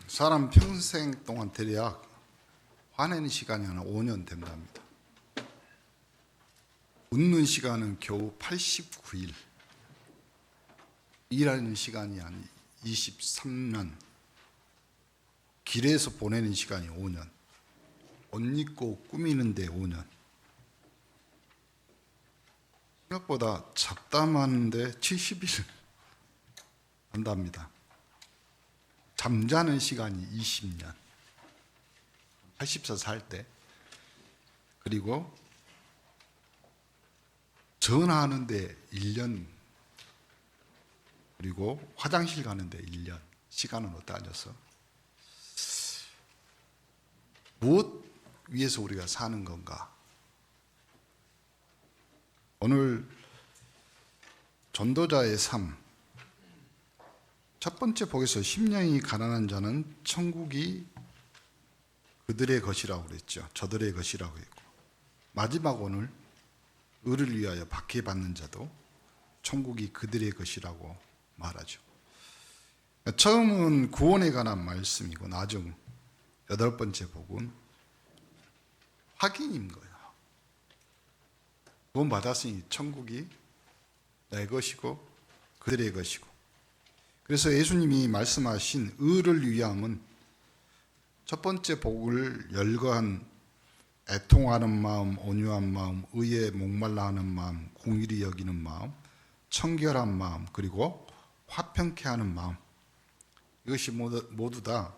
사람 평생 동안 대략 화내는 시간이 한 5년 된답니다. 웃는 시간은 겨우 89일, 일하는 시간이 한 23년, 길에서 보내는 시간이 5년, 옷 입고 꾸미는데 5년. 생각보다 잡담하는데 70일 한답니다. 잠자는 시간이 20년, 80살 살 때. 그리고 전화하는데 1년, 그리고 화장실 가는데 1년. 시간은 어떠하셔서? 무엇 위해서 우리가 사는 건가? 오늘 전도자의 삶, 첫 번째 복에서 심령이 가난한 자는 천국이 그들의 것이라고 그랬죠. 저들의 것이라고 했고, 마지막 오늘 의를 위하여 박해받는 자도 천국이 그들의 것이라고 말하죠. 처음은 구원에 관한 말씀이고, 나중 8번째 복은 확인인 거예요. 구원 받았으니 천국이 내 것이고 그들의 것이고. 그래서 예수님이 말씀하신 의를 위함은 첫 번째 복을 열거한 애통하는 마음, 온유한 마음, 의에 목말라 하는 마음, 공의를 여기는 마음, 청결한 마음, 그리고 화평케 하는 마음. 이것이 모두 다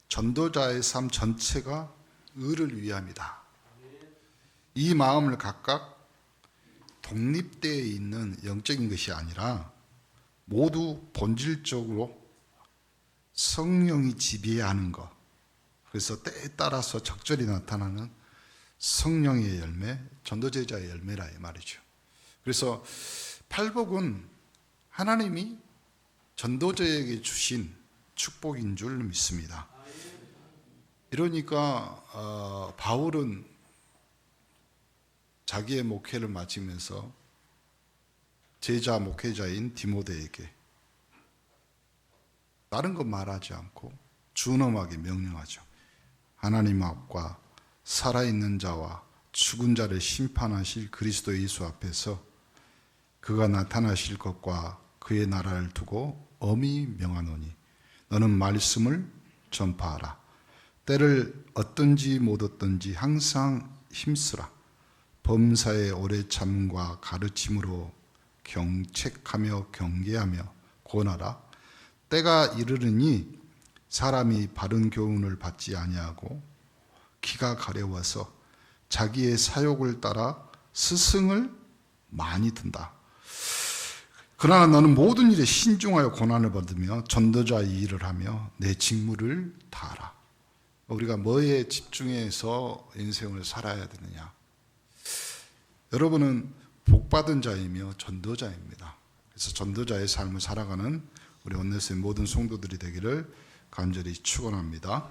전도자의 삶 전체가 의를 위함이다. 이 마음을 각각 독립되어 있는 영적인 것이 아니라 모두 본질적으로 성령이 지배하는 것. 그래서 때에 따라서 적절히 나타나는 성령의 열매, 전도제자의 열매라 이 말이죠. 그래서 팔복은 하나님이 전도자에게 주신 축복인 줄 믿습니다. 이러니까 바울은 자기의 목회를 마치면서 제자 목회자인 디모데에게 다른 것 말하지 않고 준엄하게 명령하죠. 하나님 앞과 살아있는 자와 죽은 자를 심판하실 그리스도 예수 앞에서 그가 나타나실 것과 그의 나라를 두고 엄히 명하노니 너는 말씀을 전파하라. 때를 얻든지 못 얻든지 항상 힘쓰라. 범사의 오래 참과 가르침으로 경책하며 경계하며 권하라. 때가 이르르니 사람이 바른 교훈을 받지 아니하고 키가 가려워서 자기의 사욕을 따라 스승을 많이 든다. 그러나 너는 모든 일에 신중하여 고난을 받으며 전도자의 일을 하며 내 직무를 다하라. 우리가 뭐에 집중해서 인생을 살아야 되느냐? 여러분은 복받은 자이며 전도자입니다. 그래서 전도자의 삶을 살아가는 우리 온네스의 모든 성도들이 되기를 간절히 축원합니다.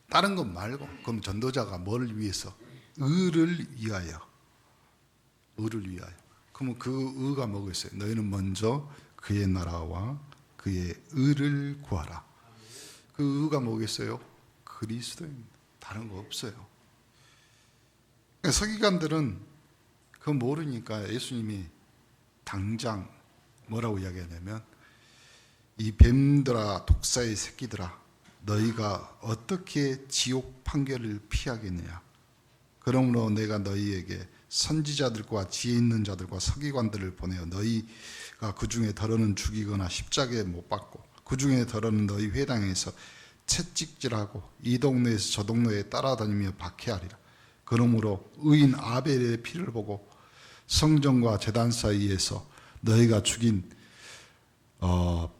다른 것 말고, 그럼 전도자가 뭐를 위해서? 의를 위하여. 의를 위하여. 그러면 그 의가 뭐겠어요? 너희는 먼저 그의 나라와 그의 의를 구하라. 그 의가 뭐겠어요? 그리스도입니다. 다른 거 없어요. 서기관들은 그거 모르니까 예수님이 당장 뭐라고 이야기하냐면, 이 뱀들아, 독사의 새끼들아, 너희가 어떻게 지옥 판결을 피하겠느냐? 그러므로 내가 너희에게 선지자들과 지혜 있는 자들과 서기관들을 보내어 너희가 그 중에 더러는 죽이거나 십자가에 못 박고 그 중에 더러는 너희 회당에서 채찍질하고 이 동네에서 저 동네에 따라다니며 박해하리라. 그러므로 의인 아벨의 피를 보고 성전과 제단 사이에서 너희가 죽인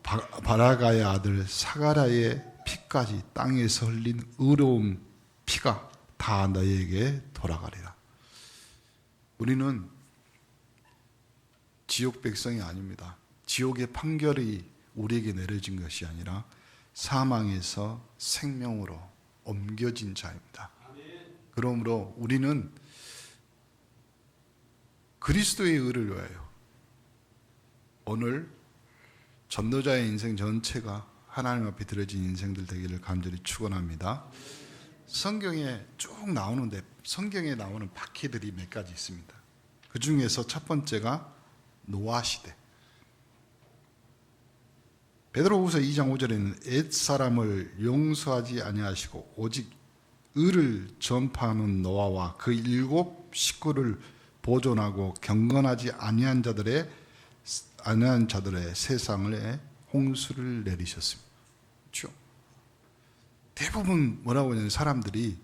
바라가의 아들 사가랴의 피까지 땅에서 흘린 의로운 피가 다 너희에게 돌아가리라. 우리는 지옥 백성이 아닙니다. 지옥의 판결이 우리에게 내려진 것이 아니라 사망에서 생명으로 옮겨진 자입니다. 그러므로 우리는 그리스도의 의를 위하여 오늘 전도자의 인생 전체가 하나님 앞에 드려진 인생들 되기를 간절히 축원합니다. 성경에 쭉 나오는데 성경에 나오는 바퀴들이 몇 가지 있습니다. 그 중에서 첫 번째가 노아 시대. 베드로후서 2장 5절에는 옛사람을 용서하지 아니하시고 오직 의를 전파하는 노아와 그 7 식구를 보존하고 경건하지 아니한 자들의 세상에 홍수를 내리셨습니다. 그렇죠? 대부분 뭐라고 하냐면 사람들이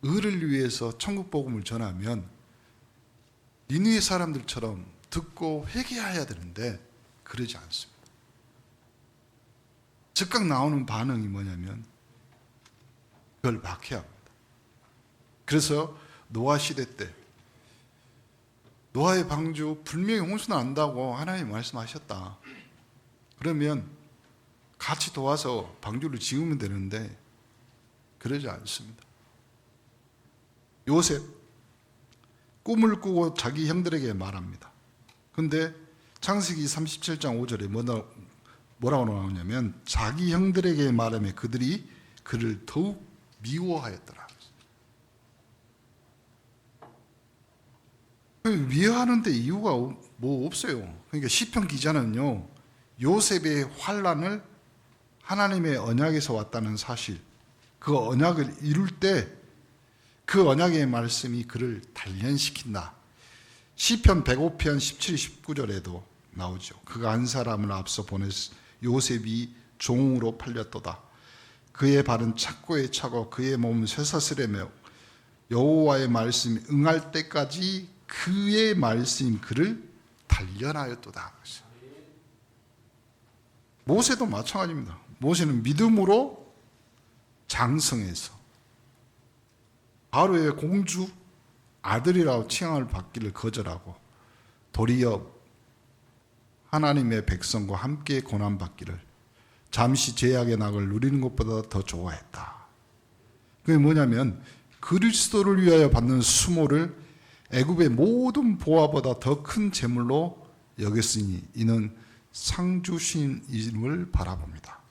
의를 위해서 천국 복음을 전하면 니느웨 사람들처럼 듣고 회개해야 되는데 그러지 않습니다. 즉각 나오는 반응이 뭐냐면 그걸 박해합니다. 그래서 노아 시대 때 노아의 방주 분명히 홍수 난다고 하나님이 말씀하셨다. 그러면 같이 도와서 방주를 지으면 되는데 그러지 않습니다. 요셉 꿈을 꾸고 자기 형들에게 말합니다. 근데 창세기 37장 5절에 뭐라고 나오냐면 자기 형들에게 말하며 그들이 그를 더욱 미워하였더라. 미워하는데 이유가 뭐 없어요. 그러니까 시편 기자는요, 요셉의 환난을 하나님의 언약에서 왔다는 사실, 그 언약을 이룰 때 그 언약의 말씀이 그를 단련시킨다. 시편 105편 17, 19절에도 나오죠. 그가 한 사람을 앞서 보냈 요셉이 종으로 팔렸도다. 그의 발은 착고에 차고 그의 몸은 쇠사슬에며 여호와의 말씀이 응할 때까지 그의 말씀이 그를 단련하였도다. 모세도 마찬가지입니다. 모세는 믿음으로 장성해서 바로의 공주 아들이라고 칭함을 받기를 거절하고 도리어 하나님의 백성과 함께 고난받기를 잠시 죄악의 낙을 누리는 것보다 더 좋아했다. 그게 뭐냐면 그리스도를 위하여 받는 수모를 애굽의 모든 보화보다 더 큰 재물로 여겼으니 이는 상 주신 이름을 바라봅니다.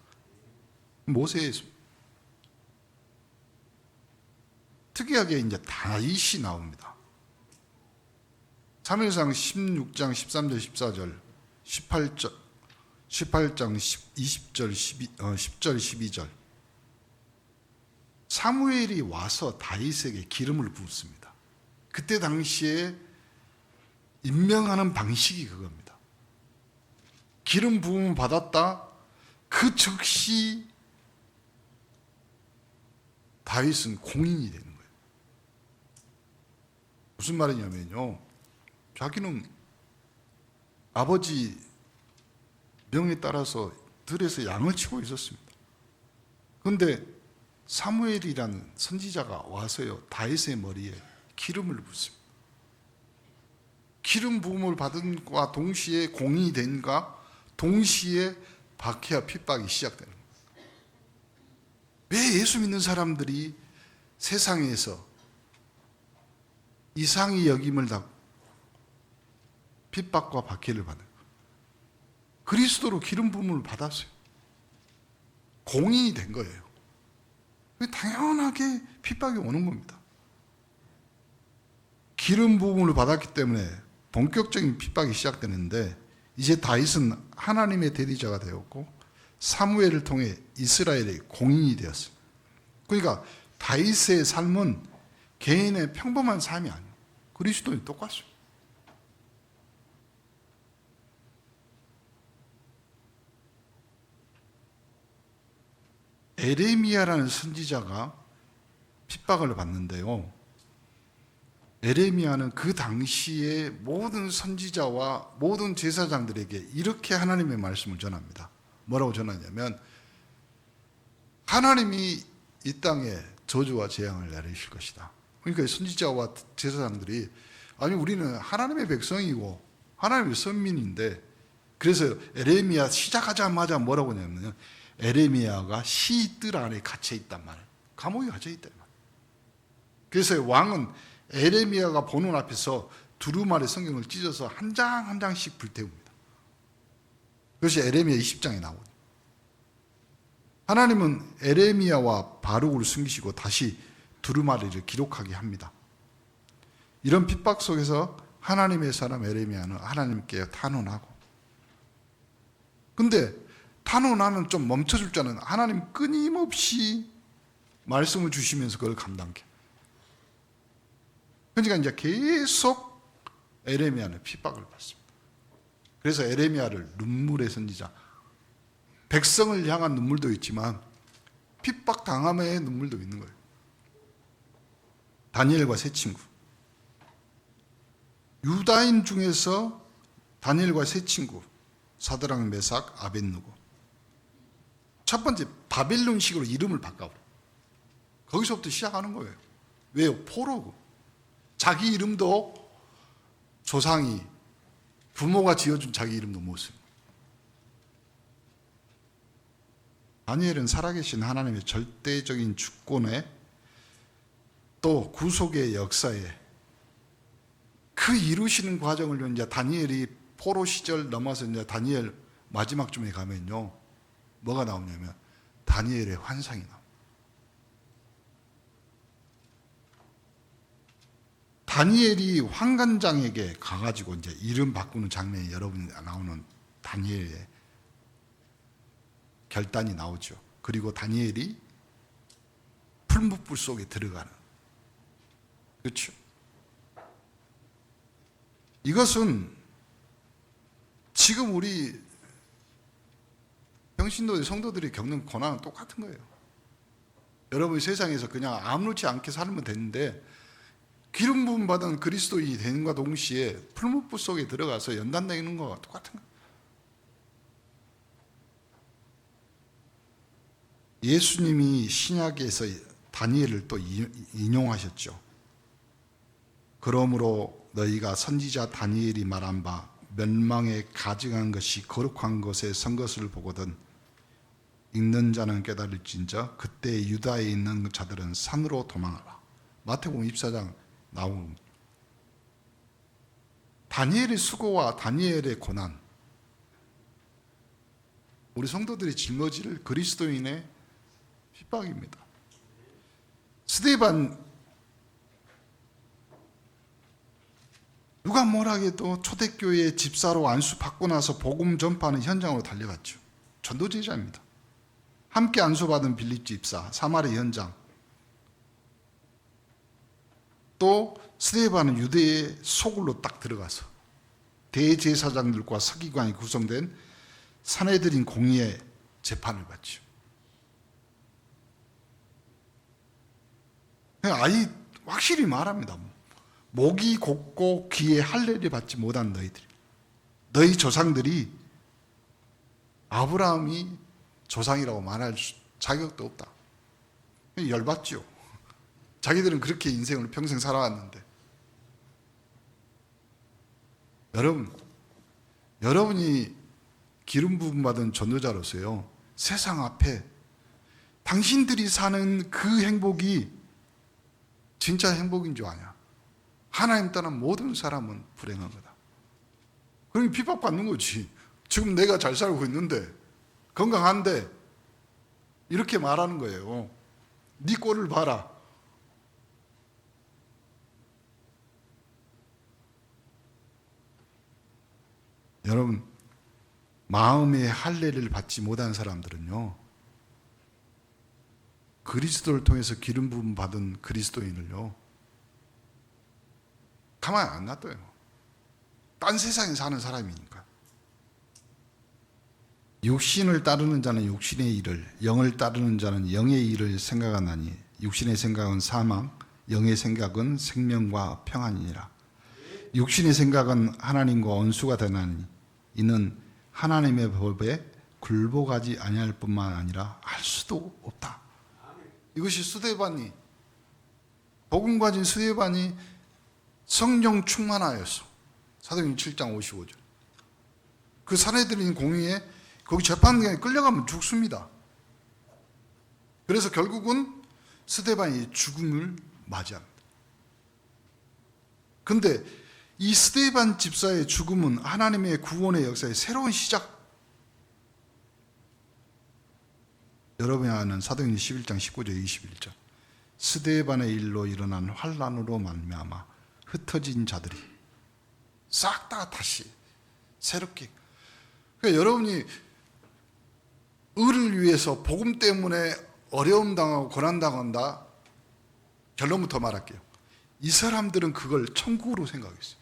모세의 특이하게 이제 다윗이 나옵니다. 사무엘상 16장 13절 14절 18장 20절 10절 12절 사무엘이 와서 다윗에게 기름을 부었습니다. 그때 당시에 임명하는 방식이 그겁니다. 기름 부음을 받았다. 그 즉시 다윗은 공인이 되는 거예요. 무슨 말이냐면요, 자기는 아버지 명에 따라서 들에서 양을 치고 있었습니다. 그런데 사무엘이라는 선지자가 와서요, 다윗의 머리에 기름을 붓습니다. 기름 부음을 받은 것과 동시에 공인이 된가 동시에 박해와 핍박이 시작되는 거예요. 왜 예수 믿는 사람들이 세상에서 이상히 여김을 받고 핍박과 박해를 받는 거예요? 그리스도로 기름 부음을 받았어요. 공인이 된 거예요. 당연하게 핍박이 오는 겁니다. 기름 부음을 받았기 때문에 본격적인 핍박이 시작되는데 이제 다윗은 하나님의 대리자가 되었고 사무엘을 통해 이스라엘의 공인이 되었습니다. 그러니까 다윗의 삶은 개인의 평범한 삶이 아니에요. 그리스도는 똑같습니다. 에레미야라는 선지자가 핍박을 받는데요, 에레미야는 그 당시에 모든 선지자와 모든 제사장들에게 이렇게 하나님의 말씀을 전합니다. 뭐라고 전하냐면 하나님이 이 땅에 저주와 재앙을 내리실 것이다. 그러니까 선지자와 제사장들이 아니 우리는 하나님의 백성이고 하나님의 선민인데, 그래서 에레미야 시작하자마자 뭐라고 하냐면 에레미야가 시뜰 안에 갇혀 있단 말이에요. 감옥에 갇혀 있단 말이에요. 그래서 왕은 에레미야가 보는 앞에서 두루마리 성경을 찢어서 한 장 한 장씩 불태웁니다. 그것이 에레미야 20장에 나오죠. 하나님은 에레미야와 바룩을 숨기시고 다시 두루마리를 기록하게 합니다. 이런 핍박 속에서 하나님의 사람 에레미야는 하나님께 탄원하고, 근데 탄원하는 좀 멈춰줄 자는 하나님 끊임없이 말씀을 주시면서 그걸 감당해. 그러니까 이제 계속 에레미야는 핍박을 받습니다. 그래서 에레미야를 눈물의 선지자, 백성을 향한 눈물도 있지만 핍박 당함의 눈물도 있는 거예요. 다니엘과 세 친구, 유다인 중에서 다니엘과 세 친구, 사드락, 메삭, 아벳느고. 첫 번째 바벨론식으로 이름을 바꿔버려. 거기서부터 시작하는 거예요. 왜요? 포로고. 자기 이름도 조상이, 부모가 지어준 자기 이름도 못 써요. 다니엘은 살아계신 하나님의 절대적인 주권에 또 구속의 역사에 그 이루시는 과정을 이제 다니엘이 포로 시절 넘어서 이제 다니엘 마지막쯤에 가면요, 뭐가 나오냐면 다니엘의 환상이 나옵니다. 다니엘이 환관장에게 가가지고 이제 이름 바꾸는 장면이 여러분이 나오는 다니엘의 결단이 나오죠. 그리고 다니엘이 풀무불 속에 들어가는. 그렇죠. 이것은 지금 우리 평신도의 성도들이 겪는 고난은 똑같은 거예요. 여러분이 세상에서 그냥 아무렇지 않게 살면 되는데 기름 부음 받은 그리스도인이 되는과 동시에 풀무불 속에 들어가서 연단되는 거와 똑같은 거예요. 예수님이 신약에서 다니엘을 또 인용하셨죠. 그러므로 너희가 선지자 다니엘이 말한 바 멸망에 가증한 것이 거룩한 것에 선 것을 보거든 읽는 자는 깨달을진저 그때 유다에 있는 자들은 산으로 도망하라. 마태복음 24장 나오는 다니엘의 수고와 다니엘의 고난, 우리 성도들이 짊어질 그리스도인의 핍박입니다. 스데반, 누가 뭐라 해도 초대교회 집사로 안수받고 나서 복음 전파하는 현장으로 달려갔죠. 전도제자입니다. 함께 안수받은 빌립 집사, 사마리 현장, 또 스데반은 유대의 소굴로 딱 들어가서 대제사장들과 서기관이 구성된 산헤드린 공의의 재판을 받죠. 아이 확실히 말합니다. 목이 곧고 귀에 할례를 받지 못한 너희들, 너희 조상들이 아브라함이 조상이라고 말할 자격도 없다. 열받죠. 자기들은 그렇게 인생을 평생 살아왔는데. 여러분이 기름 부음 받은 전도자로서요, 세상 앞에 당신들이 사는 그 행복이 진짜 행복인 줄 아냐? 하나님 떠난 모든 사람은 불행한 거다. 그러니 핍박받는 거지. 지금 내가 잘 살고 있는데, 건강한데 이렇게 말하는 거예요. 네 꼴을 봐라. 여러분, 마음의 할례를 받지 못한 사람들은요, 그리스도를 통해서 기름 부음 받은 그리스도인을요, 가만히 안 놔둬요. 딴 세상에 사는 사람이니까. 육신을 따르는 자는 육신의 일을, 영을 따르는 자는 영의 일을 생각하나니 육신의 생각은 사망, 영의 생각은 생명과 평안이니라. 육신의 생각은 하나님과 원수가 되나니 이는 하나님의 법에 굴복하지 아니할 뿐만 아니라 할 수도 없다. 이것이 스데반이, 복음 가진 스데반이 성령 충만하였어. 사도행전 7장 55절. 그 산헤드린 공의에 거기 재판장에 끌려가면 죽습니다. 그래서 결국은 스데반이 죽음을 맞이합니다. 근데 이 스데반 집사의 죽음은 하나님의 구원의 역사의 새로운 시작. 여러분이 아는 사도행전 11장 19절 21절. 스데반의 일로 일어난 환란으로 말미암아 흩어진 자들이 싹 다 다시 새롭게. 그러니까 여러분이 의를 위해서 복음 때문에 어려움 당하고 고난 당한다. 결론부터 말할게요. 이 사람들은 그걸 천국으로 생각했어요.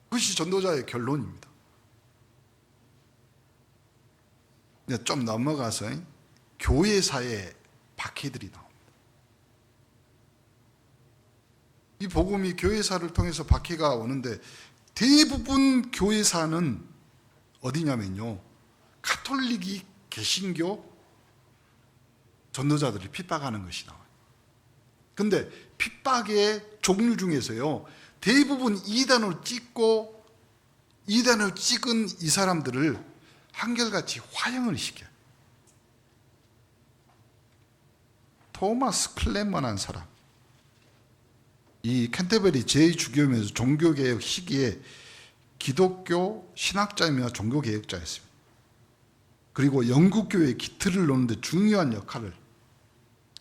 그것이 전도자의 결론입니다. 좀 넘어가서 교회사의 박해들이 나옵니다. 이 복음이 교회사를 통해서 박해가 오는데 대부분 교회사는 어디냐면요, 가톨릭이 개신교 전도자들을 핍박하는 것이 나와요. 근데 핍박의 종류 중에서요, 대부분 이단으로 찍은 이 사람들을 한결같이 화형을 시켜요. 토마스 클레먼한 사람, 이 캔터베리 제2주교면서 종교개혁 시기에 기독교 신학자이며 종교개혁자였습니다. 그리고 영국교회의 기틀을 놓는데 중요한 역할을.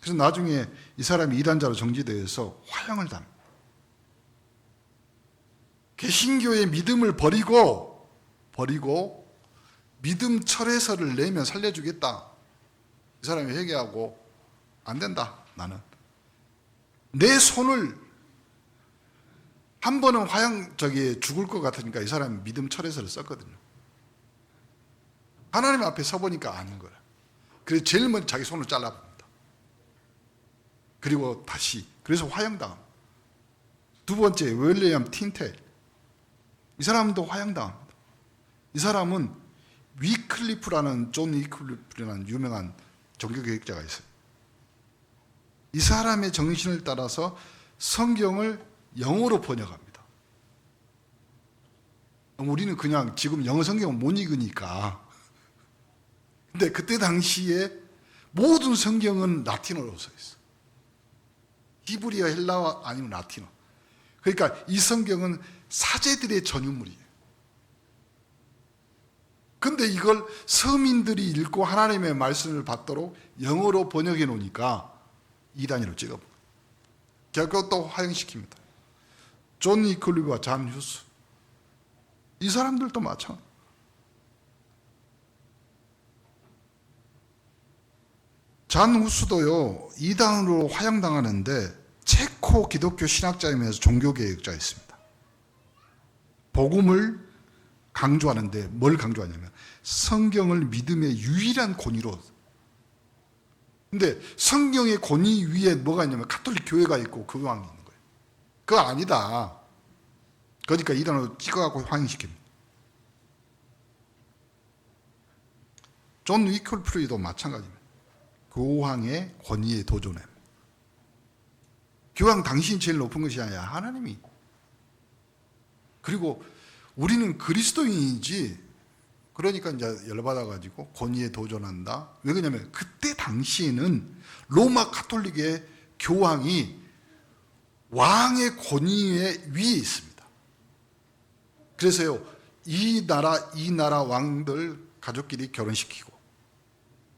그래서 나중에 이 사람이 이단자로 정지되어서 화형을 당합니다. 개신교의 믿음을 버리고 믿음 철회서를 내면 살려주겠다. 이 사람이 회개하고 안 된다. 나는 내 손을 한 번은 죽을 것 같으니까 이 사람이 믿음 철회서를 썼거든요. 하나님 앞에 서보니까 아는 거야. 그래서 제일 먼저 자기 손을 잘라봅니다. 그리고 다시 그래서 화형당합니다. 두 번째 윌리엄 틴텔, 이 사람도 화형당합니다. 이 사람은 존 위클리프라는 유명한 종교개혁자가 있어요. 이 사람의 정신을 따라서 성경을 영어로 번역합니다. 우리는 그냥 지금 영어 성경을 못 읽으니까. 근데 그때 당시에 모든 성경은 라틴어로 써 있어. 히브리어, 헬라어 아니면 라틴어. 그러니까 이 성경은 사제들의 전유물이에요. 근데 이걸 서민들이 읽고 하나님의 말씀을 받도록 영어로 번역해 놓으니까 이단위로 찍어버려요. 결국 또 화형시킵니다. 존 위클리프와 잔 휴스, 이 사람들도 마찬가지. 잔 후스도요, 이단으로 화형당하는데 체코 기독교 신학자이면서 종교개혁자였습니다. 복음을 강조하는데 뭘 강조하냐면 성경을 믿음의 유일한 권위로. 근데 성경의 권위 위에 뭐가 있냐면 가톨릭 교회가 있고 그 왕이 있는 거예요. 그거 아니다. 그러니까 이단으로 찍어갖고 화형시킵니다. 존 위클리프도 마찬가지입니다. 교황의 권위에 도전해. 교황 당신이 제일 높은 것이 아니라 하나님이. 그리고 우리는 그리스도인이지, 그러니까 이제 열받아가지고 권위에 도전한다. 왜 그러냐면 그때 당시에는 로마 가톨릭의 교황이 왕의 권위에 위에 있습니다. 그래서요, 이 나라 왕들 가족끼리 결혼시키고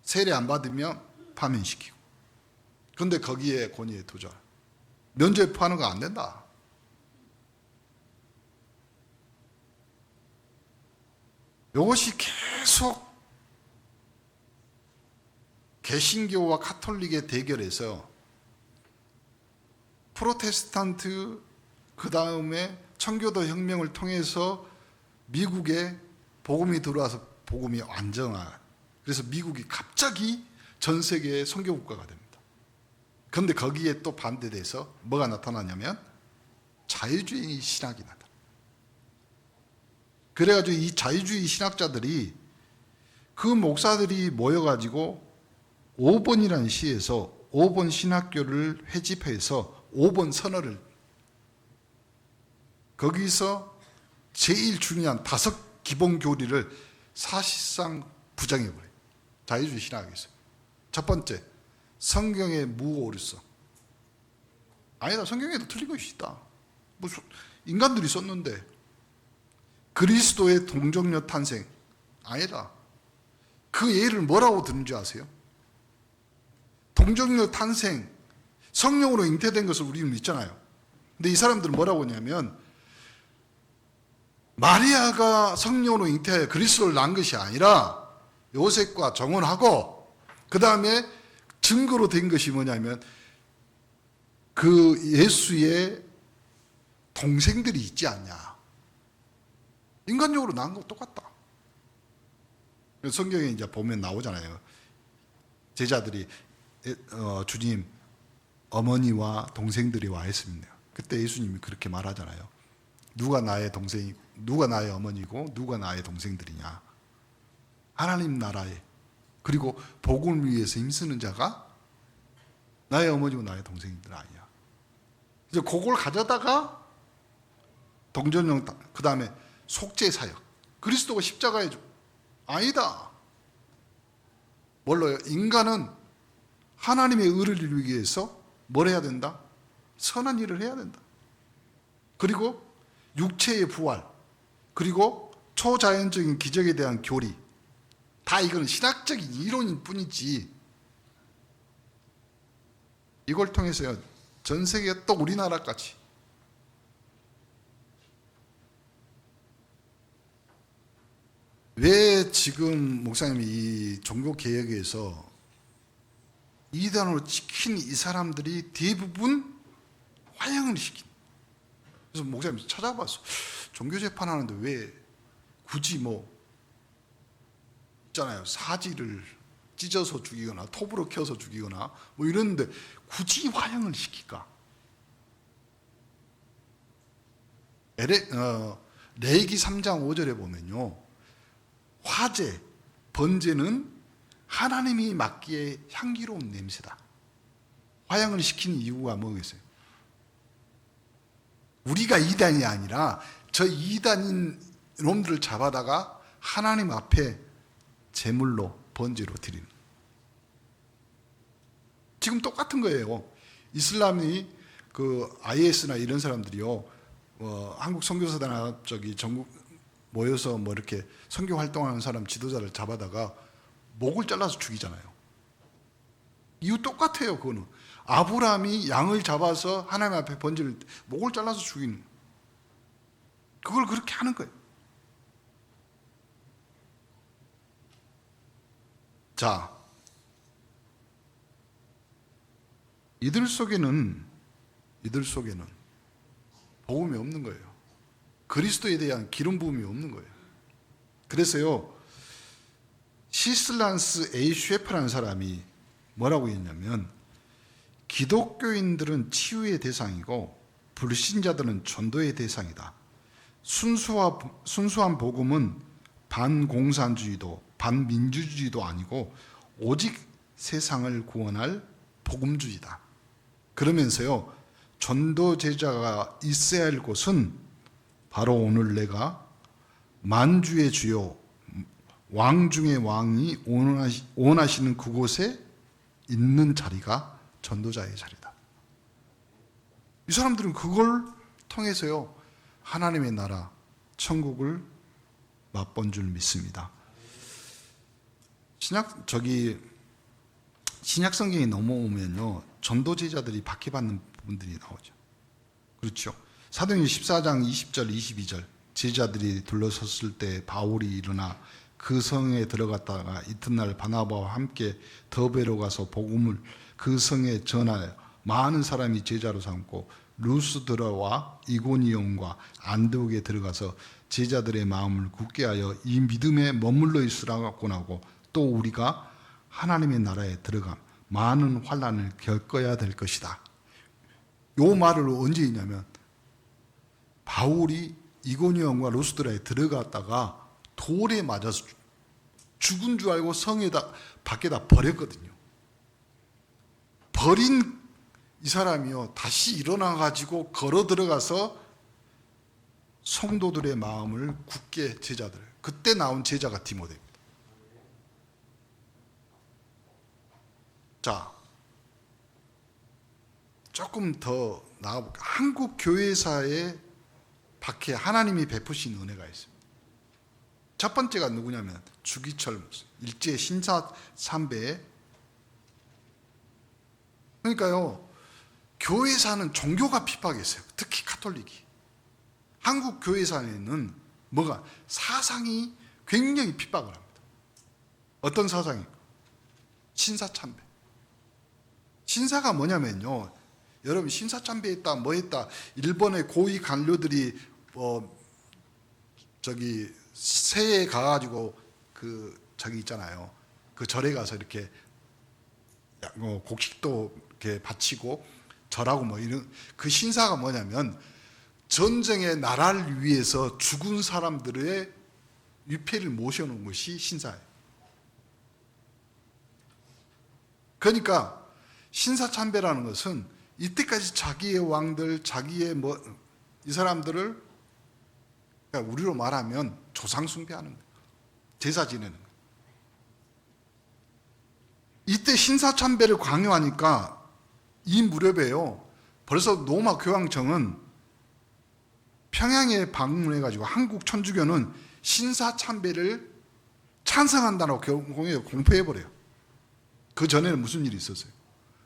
세례 안 받으면 파면시키고. 그런데 거기에 권위에 도전. 면죄부하는 거 안 된다. 이것이 계속 개신교와 가톨릭의 대결에서 프로테스탄트, 그 다음에 청교도 혁명을 통해서 미국에 복음이 들어와서 복음이 안정화. 그래서 미국이 갑자기 전 세계의 선교국가가 됩니다. 그런데 거기에 또 반대돼서 뭐가 나타나냐면 자유주의 신학이 나타납니다. 그래가지고 이 자유주의 신학자들이, 그 목사들이 모여가지고 5번이라는 시에서 5번 신학교를 회집해서 5번 선언을, 거기서 제일 중요한 5 기본 교리를 사실상 부정해버려요. 자유주의 신학에서. 첫 번째, 성경의 무오류성. 아니다, 성경에도 틀린 것이 있다. 무슨 인간들이 썼는데. 그리스도의 동정녀 탄생. 아니다. 그 예를 뭐라고 듣는지 아세요? 동정녀 탄생, 성령으로 잉태된 것을 우리는 믿잖아요. 근데 이 사람들은 뭐라고 하냐면 마리아가 성령으로 잉태하여 그리스도를 낳은 것이 아니라 요셉과 정혼하고 그 다음에 증거로 된 것이 뭐냐면 그 예수의 동생들이 있지 않냐. 인간적으로 낳은 거 똑같다. 성경에 이제 보면 나오잖아요. 제자들이 주님 어머니와 동생들이 와 있습니다. 그때 예수님이 그렇게 말하잖아요. 누가 나의 동생이고 누가 나의 어머니고 누가 나의 동생들이냐. 하나님 나라에 그리고 복음을 위해서 힘쓰는 자가 나의 어머니고 나의 동생들 아니야. 이제 그걸 가져다가 동전용 그 다음에 속죄 사역 그리스도가 십자가에 아니다. 뭘로요? 인간은 하나님의 의를 이루기 위해서 뭘 해야 된다? 선한 일을 해야 된다. 그리고 육체의 부활, 그리고 초자연적인 기적에 대한 교리, 다 이거는 신학적인 이론일 뿐이지. 이걸 통해서요, 전 세계 또 우리나라까지 왜 지금 목사님이 이 종교개혁에서 이단으로 찍힌 이 사람들이 대부분 화양을 시킨. 그래서 목사님 찾아봤어. 종교재판하는데 왜 굳이 뭐 있잖아요. 사지를 찢어서 죽이거나 톱으로 켜서 죽이거나 뭐 이러는데 굳이 화양을 시킬까? 레위기 3장 5절에 보면요. 화재, 번제는 하나님이 맡기에 향기로운 냄새다. 화양을 시키는 이유가 뭐겠어요? 우리가 이단이 아니라 저 이단인 놈들을 잡아다가 하나님 앞에 제물로 번제로 드리는. 지금 똑같은 거예요. 이슬람이 그 IS나 이런 사람들이요, 한국 선교사단 전국 모여서 뭐 이렇게 선교 활동하는 사람 지도자를 잡아다가 목을 잘라서 죽이잖아요. 이유 똑같아요. 그거는 아브라함이 양을 잡아서 하나님 앞에 번제를 목을 잘라서 죽이는, 그걸 그렇게 하는 거예요. 자, 이들 속에는 복음이 없는 거예요. 그리스도에 대한 기름 부음이 없는 거예요. 그래서요, 시슬란스 A 쉐프라는 사람이 뭐라고 했냐면, 기독교인들은 치유의 대상이고 불신자들은 전도의 대상이다. 순수한 복음은 반공산주의도 반민주주의도 아니고 오직 세상을 구원할 복음주의다. 그러면서요, 전도 제자가 있어야 할 곳은 바로 오늘 내가 만주의 주요 왕 중의 왕이 원하시는 그곳에 있는 자리가 전도자의 자리다. 이 사람들은 그걸 통해서요, 하나님의 나라 천국을 맛본 줄 믿습니다. 신약 성경에 넘어오면요, 전도 제자들이 박해받는 부분들이 나오죠. 그렇죠. 사도행전 14장 20절 22절, 제자들이 둘러섰을 때 바울이 일어나 그 성에 들어갔다가 이튿날 바나바와 함께 더베로 가서 복음을 그 성에 전하여 많은 사람이 제자로 삼고 루스드라와 이고니온과 안디옥에 들어가서 제자들의 마음을 굳게 하여 이 믿음에 머물러 있으라고 하고, 또 우리가 하나님의 나라에 들어가 많은 환난을 겪어야 될 것이다. 요 말을 언제 했냐면, 바울이 이고니온과 루스드라에 들어갔다가 돌에 맞아서 죽은 줄 알고 성에다 밖에다 버렸거든요. 버린 이 사람이요, 다시 일어나 가지고 걸어 들어가서 성도들의 마음을 굳게, 제자들, 그때 나온 제자가 디모데입니다. 자, 조금 더 나아볼까. 한국 교회사에 박해 하나님이 베푸신 은혜가 있습니다. 첫 번째가 누구냐면 주기철 목사, 일제 신사 3배의 그러니까요, 교회사는 종교가 핍박했어요. 특히 카톨릭이. 한국 교회사에는 뭐가 사상이 굉장히 핍박을 합니다. 어떤 사상이? 신사참배. 신사가 뭐냐면요, 여러분 신사참배했다 뭐 했다, 일본의 고위 관료들이 새해 가가지고 저기 있잖아요, 그 절에 가서 이렇게 곡식도 이렇게 바치고 절하고 뭐 이런 그 신사가 뭐냐면 전쟁의 나라를 위해서 죽은 사람들의 위패를 모셔놓은 것이 신사예요. 그러니까 신사참배라는 것은 이때까지 자기의 왕들, 자기의 이 사람들을, 그러니까 우리로 말하면 조상 숭배하는 거예요. 제사 지내는 거예요. 이때 신사참배를 강요하니까 이 무렵에요, 벌써 로마 교황청은 평양에 방문해가지고 한국 천주교는 신사참배를 찬성한다고 공포해버려요. 그 전에는 무슨 일이 있었어요?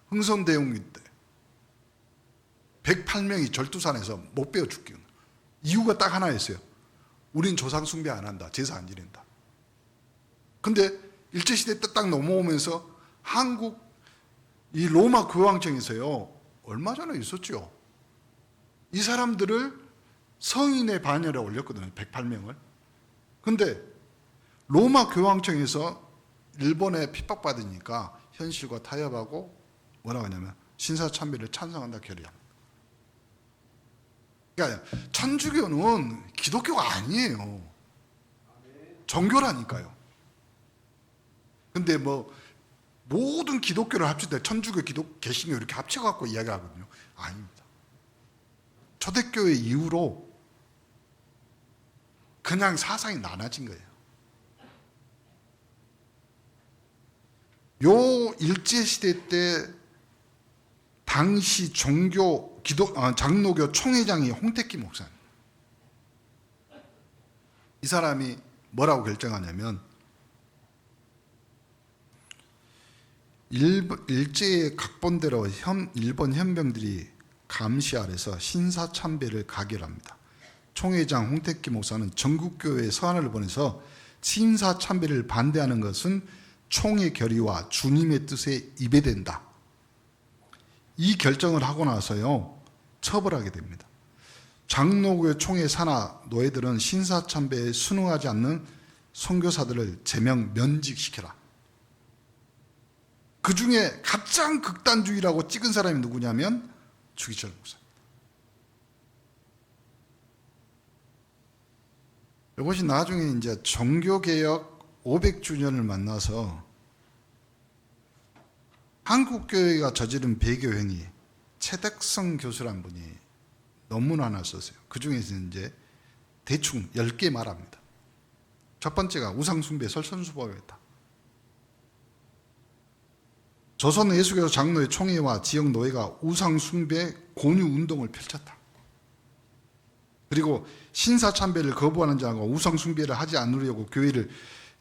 흥선대원군 때 108명이 절두산에서 못 베어 죽게. 이유가 딱 하나였어요. 우린 조상 숭배 안 한다, 제사 안 지낸다. 근데 일제시대 때 딱 넘어오면서 한국 이 로마 교황청에서요, 얼마 전에 있었죠, 이 사람들을 성인의 반열에 올렸거든요, 108명을. 근데 로마 교황청에서 일본에 핍박받으니까 현실과 타협하고 뭐라고 하냐면 신사참배를 찬성한다 결의합니다. 그러니까 천주교는 기독교가 아니에요. 종교라니까요. 근데 모든 기독교를 합칠 때 천주교, 개신교 이렇게 합쳐갖고 이야기하거든요. 아닙니다. 초대교회 이후로 그냥 사상이 나눠진 거예요. 요 일제시대 때 당시 장로교 총회장이 홍택기 목사님. 이 사람이 뭐라고 결정하냐면, 일제의 각본대로 일본 현병들이 감시 아래서 신사참배를 가결합니다. 총회장 홍택기 목사는 전국교회에 서한을 보내서 신사참배를 반대하는 것은 총회 결의와 주님의 뜻에 위배된다. 이 결정을 하고 나서요, 처벌하게 됩니다. 장로교회 총회 산하 노예들은 신사참배에 순응하지 않는 선교사들을 제명 면직시켜라. 그 중에 가장 극단주의라고 찍은 사람이 누구냐면 주기철 목사입니다. 이것이 나중에 이제 종교개혁 500주년을 만나서 한국교회가 저지른 배교행위, 최덕성 교수란 분이 논문 하나 썼어요. 그 중에서 이제 대충 10개 말합니다. 첫 번째가 우상숭배 설선수범이었다. 조선 예수교 장로의 총회와 지역 노예가 우상숭배 권유 운동을 펼쳤다. 그리고 신사참배를 거부하는 자와 우상숭배를 하지 않으려고 교회를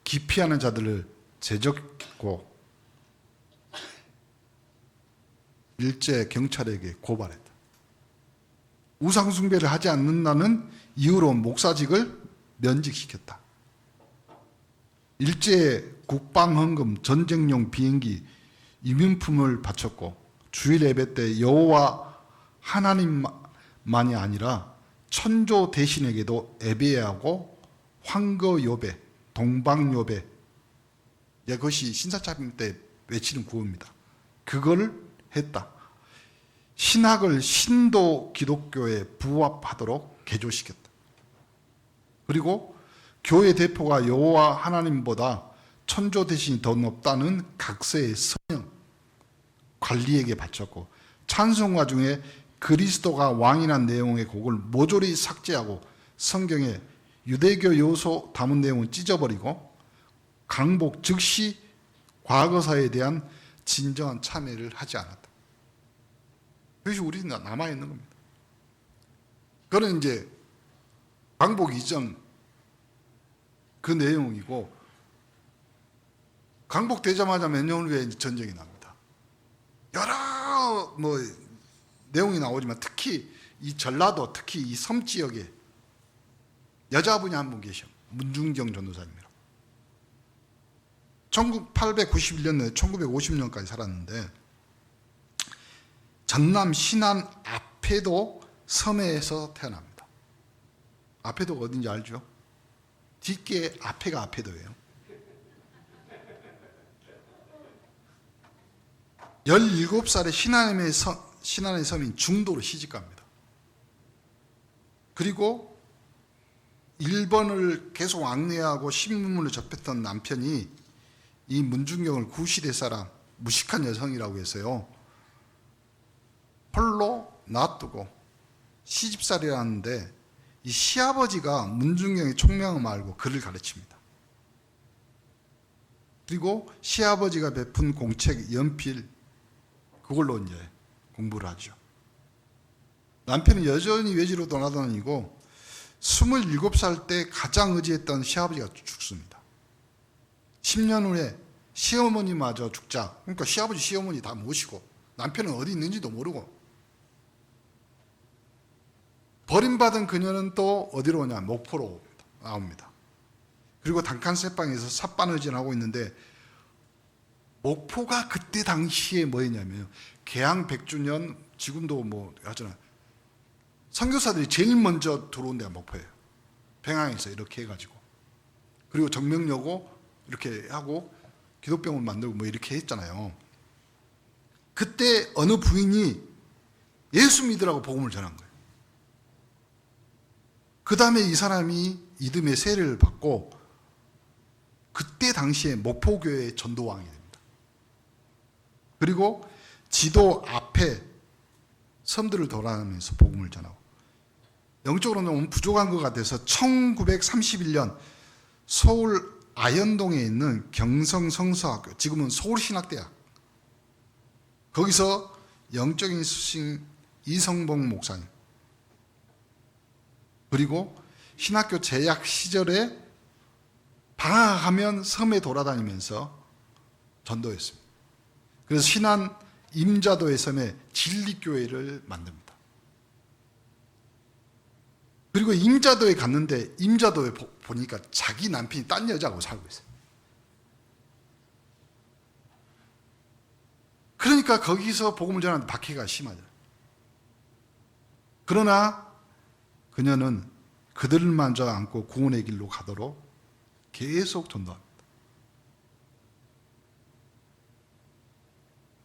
기피하는 자들을 제적했고 일제 경찰에게 고발했다. 우상숭배를 하지 않는다는 이유로 목사직을 면직시켰다. 일제 국방헌금, 전쟁용 비행기, 이민품을 바쳤고 주일 예배 때 여호와 하나님만이 아니라 천조 대신에게도 예배하고 황거요배, 동방요배, 그것이 신사참배 때 외치는 구호입니다. 그걸 했다. 신학을 신도 기독교에 부합하도록 개조시켰다. 그리고 교회 대표가 여호와 하나님보다 천조 대신이 더 높다는 각서의 서명 관리에게 바쳤고, 찬송가 중에 그리스도가 왕이란 내용의 곡을 모조리 삭제하고 성경에 유대교 요소 담은 내용은 찢어버리고 강복 즉시 과거사에 대한 진정한 참여를 하지 않았다. 그것이 우리는 남아있는 겁니다. 그거는 이제 강복 이전 그 내용이고, 강복되자마자 몇 년 후에 전쟁이 납니다. 여러 여러 뭐 내용이 나오지만 특히 이 전라도, 특히 이 섬 지역에 여자분이 한 분 계셔. 문중경 전도사님이라고. 1891년에 1950년까지 살았는데 전남 신안 앞에도 섬에서 태어납니다. 앞에도가 어딘지 알죠? 뒷게 앞에가 앞에도예요. 17살에 신안의 섬인 중도로 시집갑니다. 그리고 일본을 계속 왕래하고 신문을 접했던 남편이 이 문중경을 구시대 사람, 무식한 여성이라고 해서요, 홀로 놔두고 시집살이를 하는데 이 시아버지가 문중경의 총명을 알고 그를 가르칩니다. 그리고 시아버지가 베푼 공책, 연필, 그걸로 이제 공부를 하죠. 남편은 여전히 외지로 돌아다니고 27살 때 가장 의지했던 시아버지가 죽습니다. 10년 후에 시어머니마저 죽자. 그러니까 시아버지, 시어머니 다 모시고 남편은 어디 있는지도 모르고 버림받은 그녀는 또 어디로 오냐? 목포로 나옵니다. 그리고 단칸세방에서 삿바느질하고 있는데 목포가 그때 당시에 뭐였냐면 개항 100주년, 지금도 뭐 하잖아, 선교사들이 제일 먼저 들어온 데가 목포예요. 평양에서 이렇게 해가지고, 그리고 정명여고 이렇게 하고 기독병원 만들고 뭐 이렇게 했잖아요. 그때 어느 부인이 예수 믿으라고 복음을 전한 거예요. 그 다음에 이 사람이 이듬해 세례를 받고 그때 당시에 목포교회의 전도왕이 됩니다. 그리고 지도 앞에 섬들을 돌아다니면서 복음을 전하고, 영적으로 너무 부족한 것 같아서 1931년 서울 아현동에 있는 경성성서학교, 지금은 서울신학대학, 거기서 영적인 스승 이성봉 목사님, 그리고 신학교 재학 시절에 방학하면 섬에 돌아다니면서 전도했습니다. 그래서 신안 임자도의 섬에 진리교회를 만듭니다. 그리고 임자도에 갔는데 임자도에 보니까 자기 남편이 딴 여자하고 살고 있어요. 그러니까 거기서 복음을 전하는데 박해가 심하죠. 그러나 그녀는 그들을 만져 안고 구원의 길로 가도록 계속 전도합니다.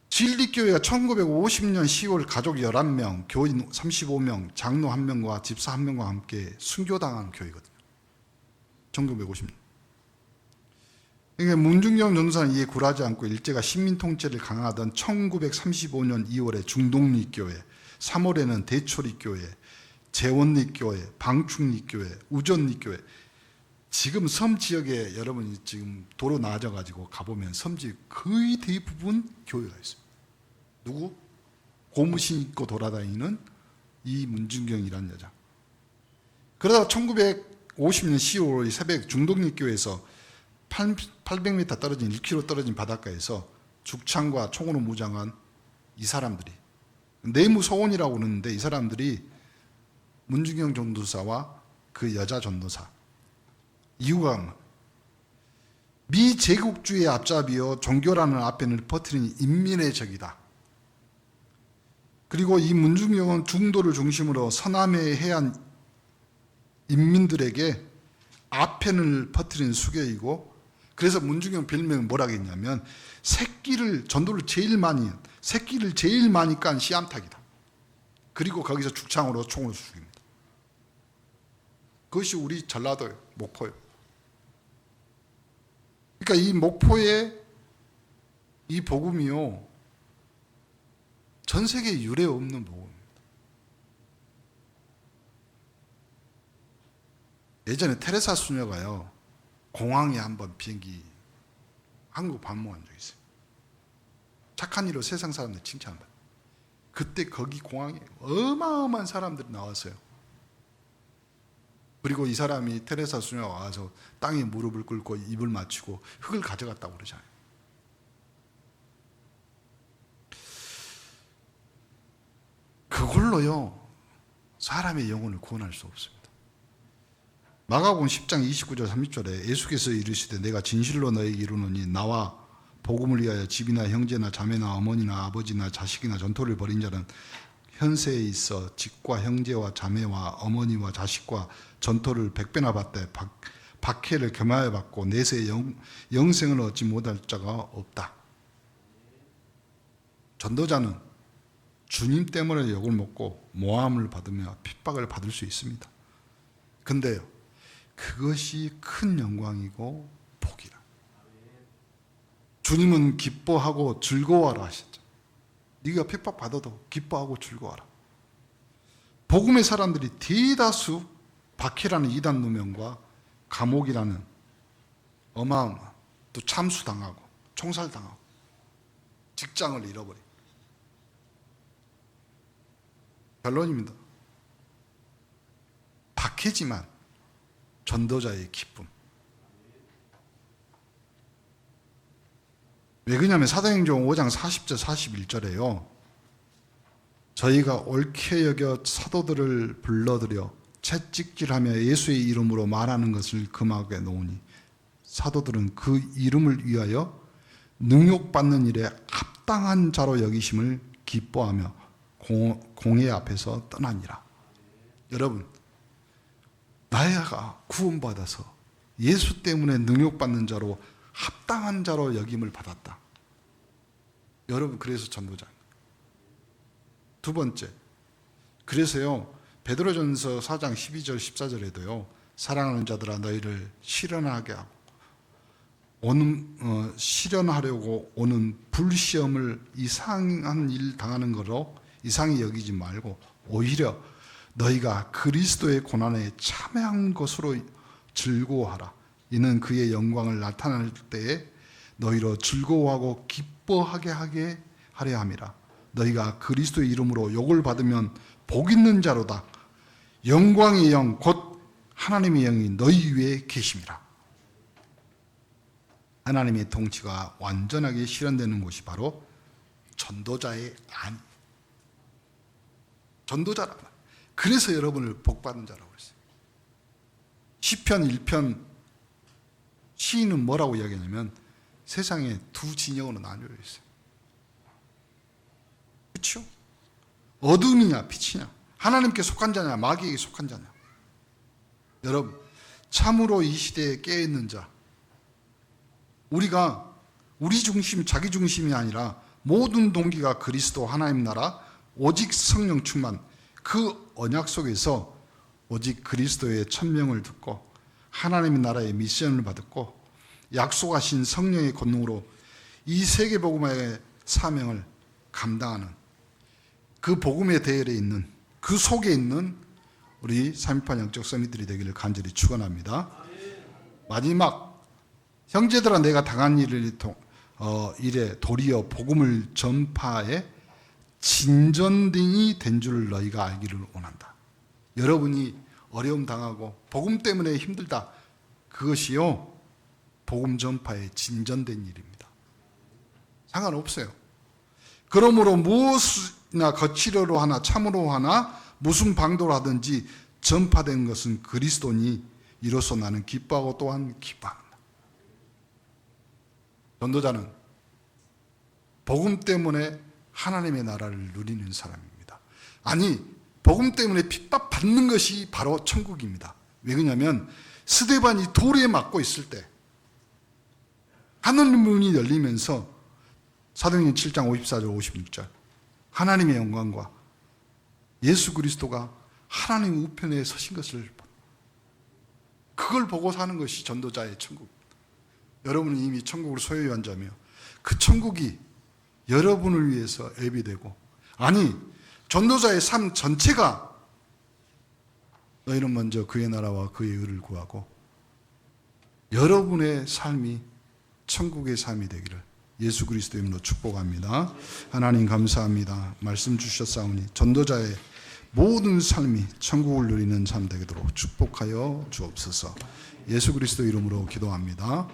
진리교회가 1950년 10월 가족 11명, 교인 35명, 장로 1명과 집사 1명과 함께 순교당한 교회거든요. 1950년. 그러니까 문중경 전도사는 이에 굴하지 않고 일제가 식민통제를 강화하던 1935년 2월에 중동리교회, 3월에는 대초리교회, 재원리교회, 방충리교회, 우전리교회, 지금 섬 지역에 여러분이 지금 도로 나아져가지고 가보면 섬 지역 거의 대부분 교회가 있습니다. 누구? 고무신 입고 돌아다니는 이 문중경이라는 여자. 그러다가 1950년 10월 새벽 중동리교회에서 800m 떨어진 1km 떨어진 바닷가에서 죽창과 총으로 무장한 이 사람들이, 내무소원이라고 그러는데 이 사람들이 문중경 전도사와 그 여자 전도사, 이유가 미제국주의의 앞잡이여 종교라는 앞변을 퍼뜨린 인민의 적이다. 그리고 이 문중경은 중도를 중심으로 서남의 해안 인민들에게 앞편을 퍼뜨린 수교이고, 그래서 문중경 별명은 뭐라고 했냐면 새끼를 제일 많이 깐 씨암탉이다. 그리고 거기서 죽창으로 총을 죽입니다. 그것이 우리 전라도예요. 목포예요. 그러니까 이 목포의 이 복음이요, 전 세계에 유례 없는 복음입니다. 예전에 테레사 수녀가요, 공항에 한번 비행기 한국 방문한 적이 있어요. 착한 일로 세상 사람들 칭찬합니다. 그때 거기 공항에 어마어마한 사람들이 나왔어요. 그리고 이 사람이 테레사 수녀가 와서 땅에 무릎을 꿇고 입을 맞추고 흙을 가져갔다고 그러잖아요. 그걸로요 사람의 영혼을 구원할 수 없습니다. 마가복음 10장 29절 30절에 예수께서 이르시되 내가 진실로 너에게 이르노니 나와 복음을 위하여 집이나 형제나 자매나 어머니나 아버지나 자식이나 전토를 벌인 자는 현세에 있어 집과 형제와 자매와 어머니와 자식과 전토를 100배나 받되 박해를 겸하여 받고 내세에 영생을 얻지 못할 자가 없다. 전도자는 주님 때문에 욕을 먹고 모함을 받으며 핍박을 받을 수 있습니다. 근데요 그것이 큰 영광이고 복이라. 주님은 기뻐하고 즐거워하라 하셨죠. 네가 핍박받아도 기뻐하고 즐거워하라. 복음의 사람들이 대다수 박해라는 이단 누명과 감옥이라는 어마어마한 또 참수당하고 총살당하고 직장을 잃어버리고 결론입니다. 박해지만 전도자의 기쁨. 왜 그러냐면 사도행전 5장 40절 41절에요. 저희가 옳게 여겨 사도들을 불러들여 채찍질하며 예수의 이름으로 말하는 것을 금하게 놓으니 사도들은 그 이름을 위하여 능욕받는 일에 합당한 자로 여기심을 기뻐하며 공회 앞에서 떠나니라. 여러분 나야가 구원받아서 예수 때문에 능욕받는 자로 합당한 자로 여김을 받았다. 여러분 그래서 전도자입니다. 두 번째, 그래서요 베드로전서 4장 12절 14절에도요 사랑하는 자들아 너희를 실현하게 하고 실현하려고 오는 불시험을 이상한 일 당하는 거로 이상히 여기지 말고 오히려 너희가 그리스도의 고난에 참여한 것으로 즐거워하라. 이는 그의 영광을 나타낼 때에 너희로 즐거워하고 기뻐하게 하려 함이라. 너희가 그리스도의 이름으로 욕을 받으면 복 있는 자로다. 영광의 영 곧 하나님의 영이 너희 위에 계심이라. 하나님의 통치가 완전하게 실현되는 곳이 바로 전도자의 안. 전도자란 말. 그래서 여러분을 복받은 자라고 했어요. 시편 1편 시인은 뭐라고 이야기하냐면 세상에 두 진영으로 나뉘어 있어요. 그렇죠? 어둠이냐 빛이냐, 하나님께 속한 자냐 마귀에게 속한 자냐. 여러분 참으로 이 시대에 깨어있는 자, 우리가 우리 중심 자기 중심이 아니라 모든 동기가 그리스도 하나님 나라 오직 성령 충만, 그 언약 속에서 오직 그리스도의 천명을 듣고 하나님의 나라의 미션을 받았고 약속하신 성령의 권능으로 이 세계복음의 사명을 감당하는 그 복음의 대열에 있는 그 속에 있는 우리 3.18 영적 서밋들이 되기를 간절히 축원합니다. 마지막, 형제들아 내가 당한 일에 도리어 복음을 전파해 진전등이 된 줄 너희가 알기를 원한다. 여러분이 어려움 당하고 복음 때문에 힘들다, 그것이요 복음 전파에 진전된 일입니다. 상관없어요. 그러므로 무엇이나 거칠어로 하나 참으로 하나 무슨 방도로 하든지 전파된 것은 그리스도니 이로써 나는 기뻐하고 또한 기뻐한다. 전도자는 복음 때문에 하나님의 나라를 누리는 사람입니다. 아니, 복음 때문에 핍박받는 것이 바로 천국입니다. 왜 그러냐면 스데반이 돌에 맞고 있을 때 하늘 문이 열리면서 사도행전 7장 54절 56절 하나님의 영광과 예수 그리스도가 하나님 우편에 서신 것을 그걸 보고 사는 것이 전도자의 천국. 여러분은 이미 천국을 소유한 자며 그 천국이 여러분을 위해서 예비되고, 아니 전도자의 삶 전체가 너희는 먼저 그의 나라와 그의 의를 구하고 여러분의 삶이 천국의 삶이 되기를 예수 그리스도의 이름으로 축복합니다. 하나님 감사합니다. 말씀 주셨사오니 전도자의 모든 삶이 천국을 누리는 삶 되도록 축복하여 주옵소서. 예수 그리스도 이름으로 기도합니다.